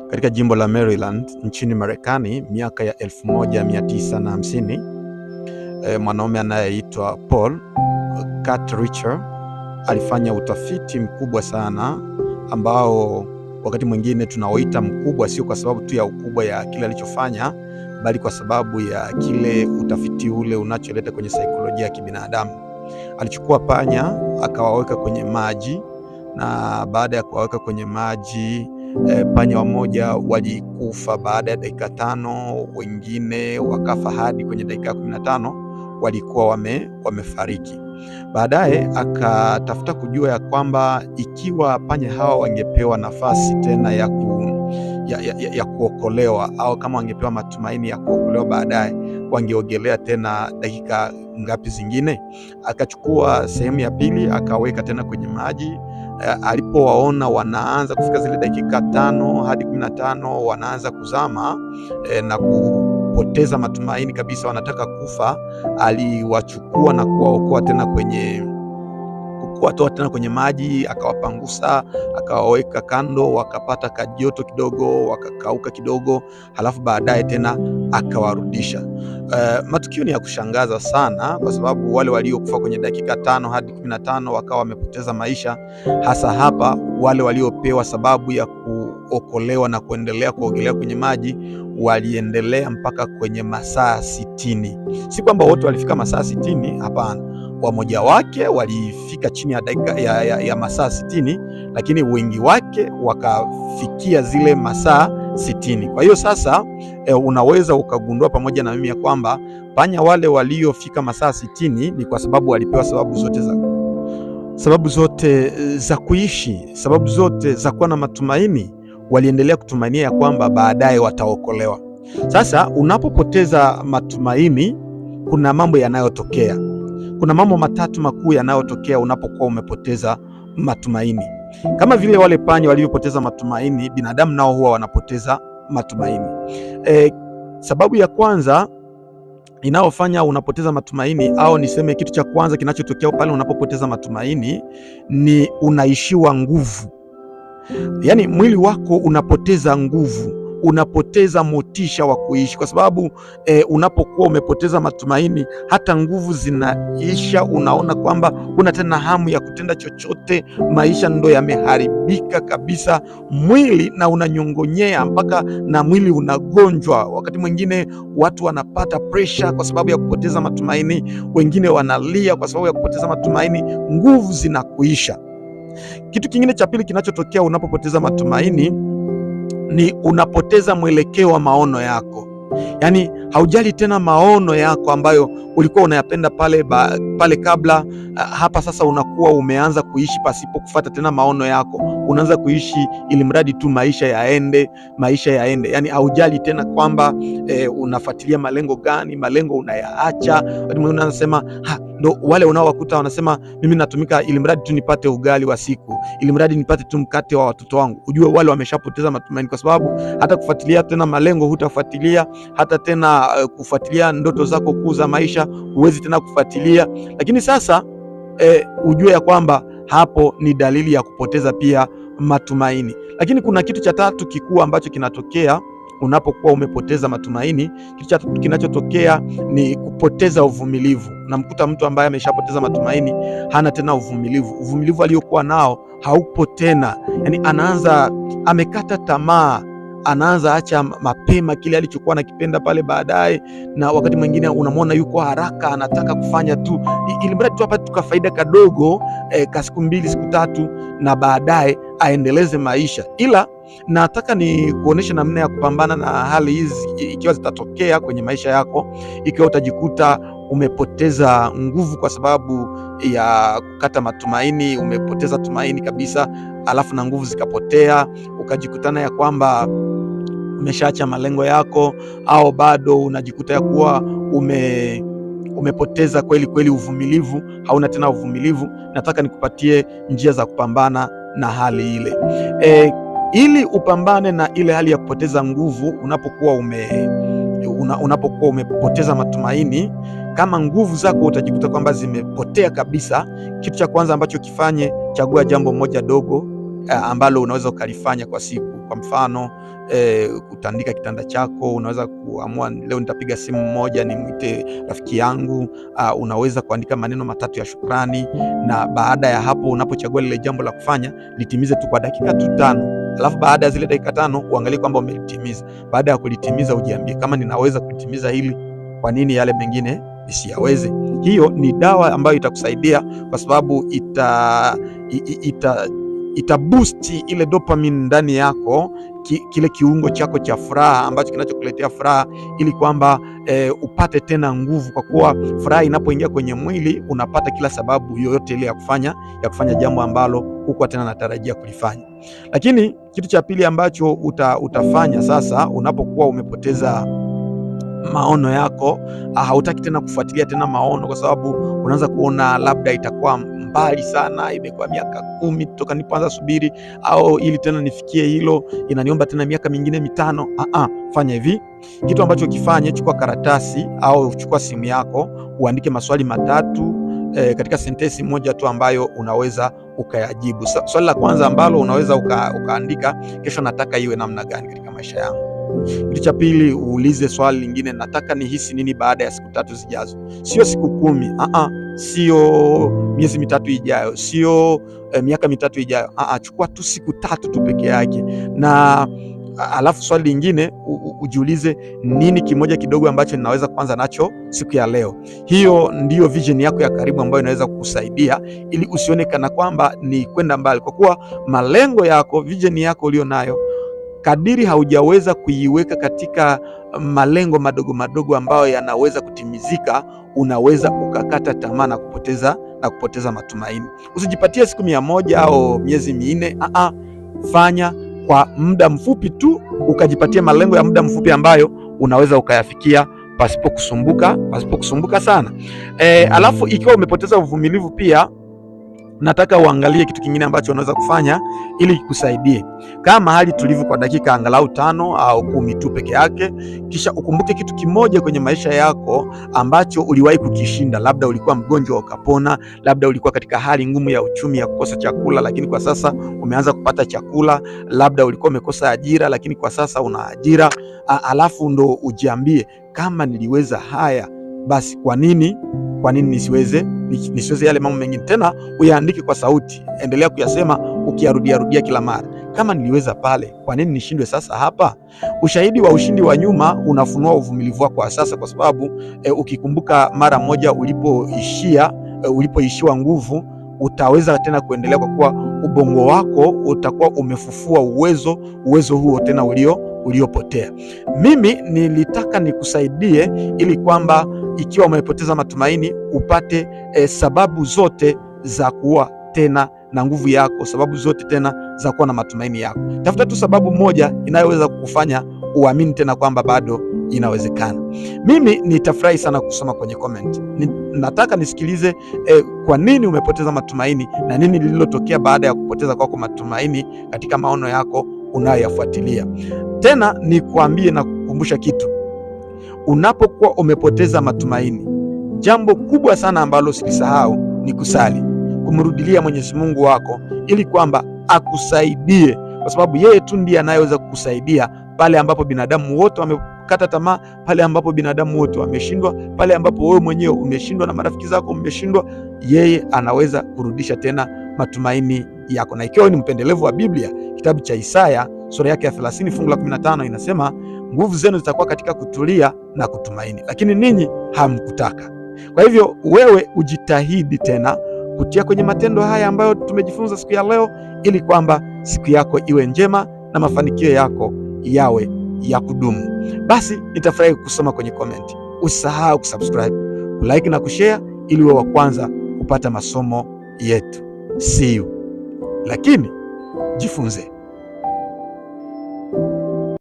katika jimbo la Maryland nchini Marekani miaka ya 1950. Mwanaume anayeitwa Paul Cartwright alifanya utafiti mkubwa sana ambao wakati mwingine tunaoita mkubwa sio kwa sababu tu ya ukubwa ya kile alichofanya, bali kwa sababu ya kile utafiti ule unacholeta kwenye saikolojia ya kibinadamu. Alichukua panya akawaweka kwenye maji, na baada ya kuwaweka kwenye maji panya wamoja walikufa baada ya dakika 5, wengine wakafa hadi kwenye dakika 15 walikuwa wamefariki. Baadaye akatafuta kujua ya kwamba ikiwa panya hawa wangepewa nafasi tena ya kuokolewa, au kama wangepewa matumaini ya kuokolewa baadaye, wangeogelea tena dakika ngapi zingine. Akachukua sehemu ya pili akaweka tena kwenye maji. Alipowaona wanaanza kufika zile dakika 5 hadi 15 wanaanza kuzama na kupoteza matumaini kabisa, wanataka kufa, aliwachukua na kuwaokoa tena kuwatoa tena kwenye maji, akawapangusa, akawaweka kando, wakapata kajoto kidogo, wakakauka kidogo, halafu baadaye tena akawarudisha. Matukio ni ya kushangaza sana, kwa sababu wale waliokufa kwenye dakika 5 hadi 15 wakawa wamepoteza maisha. Hasa hapa wale waliopewa sababu ya kuokolewa na kuendelea kuogelea kwenye maji waliendelea mpaka kwenye masaa 60. Si kwamba wote walifika masaa 60, hapana. Wamoja wake walifika chini ya dakika ya masaa 60, lakini wengi wake wakafikia zile masaa 60. Kwa hiyo sasa unaweza ukagundua pamoja na mimi ya kwamba panya wale waliofika masaa 60 ni kwa sababu walipewa sababu zote za kuishi, sababu zote za kuwa na matumaini. Waliendelea kutumainia ya kwamba baadaye wataokolewa. Sasa unapopoteza matumaini, kuna mambo yanayotokea. Kuna mambo matatu makuu yanayotokea unapokuwa umepoteza matumaini. Kama vile wale panya walivyopoteza matumaini, binadamu nao huwa wanapoteza matumaini. Sababu ya kwanza inayofanya unapoteza matumaini, au niseme kitu cha kwanza kinachotokea pale unapopoteza matumaini, ni unaishiwa nguvu. Yaani mwili wako unapoteza nguvu, unapoteza motisha wa kuishi, kwa sababu unapokuwa umepoteza matumaini, hata nguvu zinaisha. Unaona kwamba huna tena hamu ya kutenda chochote, maisha ndo yameharibika kabisa, mwili na unanyongonyea, mpaka na mwili unagonjwa. Wakati mwingine watu wanapata pressure kwa sababu ya kupoteza matumaini, wengine wanalia kwa sababu ya kupoteza matumaini, nguvu zinakuisha. Kitu kingine cha pili kinachotokea unapopoteza matumaini ni unapoteza mwelekeo wa maono yako. Yaani haujali tena maono yako ambayo ulikuwa unayapenda pale kabla. Hapa sasa unakuwa umeanza kuishi pasipo kufuata tena maono yako. Unaanza kuishi ili mradi tu maisha yaende. Yaani haujali tena kwamba unafuatilia malengo gani, malengo unayaacha. Watu mwingine wanasema ndo wale unaowakuta wanasema mimi natumika ili mradi tu nipate ugali wa siku, ili mradi nipate tu mkate wa watoto wangu. Ujue wale wameshapoteza matumaini, kwa sababu hata kufuatilia tena malengo hutafuatilia, hata tena kufuatilia ndoto zako kuu za maisha huwezi tena kufuatilia. Lakini sasa ujue ya kwamba hapo ni dalili ya kupoteza pia matumaini. Lakini kuna kitu cha tatu kikuu ambacho kinatokea unapokuwa umepoteza matumaini. Kitu cha tatu kinachotokea ni kupoteza uvumilivu. Namkuta mtu ambaye ameshapoteza matumaini hana tena uvumilivu. Uvumilivu aliokuwa nao haupo tena. Yaani amekata tamaa, anaanza acha mapema kile alichokuwa nakipenda pale baadaye, na wakati mwingine unamwona yuko haraka, anataka kufanya tu ili mradi tu apate tukafaida kadogo ka siku 2 siku 3, na baadaye aendeleze maisha. Ila nataka ni kuonesha namna ya kupambana na hali hizi ikiwa zitatokea kwenye maisha yako, ikiwa utajikuta umepoteza nguvu kwa sababu ya kukata matumaini, umepoteza tumaini kabisa, alafu na nguvu zikapotea, ukajikutana ya kwamba umeshaacha malengo yako, au bado unajikuta ya kuwa umepoteza kweli uvumilivu, hauna tena uvumilivu. Nataka nikupatie njia za kupambana na hali ile. Ili upambane na ile hali ya kupoteza nguvu unapokuwa umepoteza matumaini, kama nguvu zako utajikuta kwamba zimepotea kabisa, kitu cha kwanza ambacho kifanye, chagua jambo moja dogo ambalo unaweza ukalifanya kwa siku. Kwa mfano kutandika kitanda chako, unaweza kuamua leo nitapiga simu moja nimwite rafiki yangu. Unaweza kuandika maneno matatu ya shukrani, na baada ya hapo unapochagua lile jambo la kufanya litimize tu kwa dakika tu 5, alafu baada ya zile dakika 5 uangalie kwamba umelitimiza. Baada ya kulitimiza ujiambie, kama ninaweza kulitimiza hili, kwa nini yale mengine nisiyaweze? Hiyo ni dawa ambayo itakusaidia, kwa sababu ita boost ile dopamine ndani yako, kile kiungo chako cha furaha ambacho kinachokuletea furaha, ili kwamba upate tena nguvu, kwa kuwa furaha inapoingia kwenye mwili unapata kila sababu yoyote ile ya kufanya jambo ambalo hukuwa tena natarajia kulifanya. Lakini kitu cha pili ambacho utafanya sasa, unapokuwa umepoteza maono yako, hautaki tena kufuatilia tena maono, kwa sababu unaanza kuona labda itakuwa mbali sana, imekuwa miaka 10 toka nipoanza subiri, au ili tena nifikie hilo inaniomba tena miaka mingine 5. Fanya hivi, kitu ambacho ukifanye, chukua karatasi au chukua simu yako, uandike maswali matatu katika sentensi moja tu ambayo unaweza ukayajibu. Swali la kwanza ambalo unaweza ukaandika, kesho nataka iwe namna gani katika maisha yangu. Kitu cha pili, uulize swali lingine, nataka nihisi nini baada ya siku 3 zijazo? Sio siku 10, sio miezi 3 ijayo, sio miaka 3 ijayo. Chukua tu siku 3 tu peke yake. Na alafu swali lingine ujiulize, nini kimoja kidogo ambacho ninaweza kuanza nacho siku ya leo? Hiyo ndiyo vision yako ya karibu ambayo inaweza kukusaidia, ili usione kana kwamba ni kwenda mbali, kwa kuwa malengo yako, vision yako ulio nayo, kadiri haujaweza kuiweka katika malengo madogo madogo ambayo yanaweza kutimizika, unaweza ukakata tamaa na kupoteza matumaini. Usijipatie siku 100 au miezi 4. Fanya kwa muda mfupi tu, ukajipatia malengo ya muda mfupi ambayo unaweza ukayafikia pasipo kusumbuka sana. Alafu ikiwa umepoteza uvumilivu pia, nataka uangalie kitu kingine ambacho unaweza kufanya ili kikusaidie. Kama mahali tulivu kwa dakika angalau 5 au 10 tu peke yake, kisha ukumbuke kitu kimoja kwenye maisha yako ambacho uliwahi kukishinda. Labda ulikuwa mgonjwa ukapona, labda ulikuwa katika hali ngumu ya uchumi ya kukosa chakula, lakini kwa sasa umeanza kupata chakula. Labda ulikuwa umekosa ajira, lakini kwa sasa una ajira. Alafu ndo ujiambie, kama niliweza haya, basi kwa nini nisiweze yale mambo mengine? Tena uyaandike kwa sauti, endelea kuyasema ukiyarudia kila mara. Kama niliweza pale, kwa nini nishindwe sasa hapa? Ushahidi wa ushindi wa nyuma unafunua uvumilivu wako wa sasa, kwa sababu ukikumbuka mara moja ulipoishiwa nguvu, utaweza tena kuendelea, kwa kuwa ubongo wako utakuwa umefufua uwezo huo tena uliopotea. Mimi nilitaka nikusaidie ili kwamba ikiwa umepoteza matumaini, upate sababu zote za kuwa tena na nguvu yako, sababu zote tena za kuwa na matumaini yako. Tafuta tu sababu moja inayoweza kukufanya uamini tena kwamba bado inawezekana. Mimi nitafurahi sana kusoma kwenye comment. Nataka nisikilize kwa nini umepoteza matumaini na nini lililotokea baada ya kupoteza kwako matumaini katika maono yako unayoyafuatilia. Tena nikuambie na kukumbusha kitu. Unapokuwa umepoteza matumaini, jambo kubwa sana ambalo usilisahau ni kusali, kumrudilia Mwenyezi Mungu wako ili kwamba akusaidie, kwa sababu yeye tu ndiye anayeweza kukusaidia pale ambapo binadamu wote wamekata tamaa, pale ambapo binadamu wote wameshindwa, pale ambapo wewe mwenyewe umeshindwa na marafiki zako umeshindwa. Yeye anaweza kurudisha tena matumaini yako. Na ikiwa ni mpendelevu wa Biblia, kitabu cha Isaya sura yake ya 30 fungu la 15 inasema, nguvu zenu zitakuwa katika kutulia na kutumaini, lakini ninyi hamkutaka. Kwa hivyo wewe ujitahidi tena kutia kwenye matendo haya ambayo tumejifunza siku ya leo, ili kwamba siku yako iwe njema na mafanikio yako yawe ya kudumu. Basi nitafurahi kusoma kwenye comment. Usisahau kusubscribe, kulike na kushare ili uwe wa kwanza kupata masomo yetu. See you. Lakini jifunze.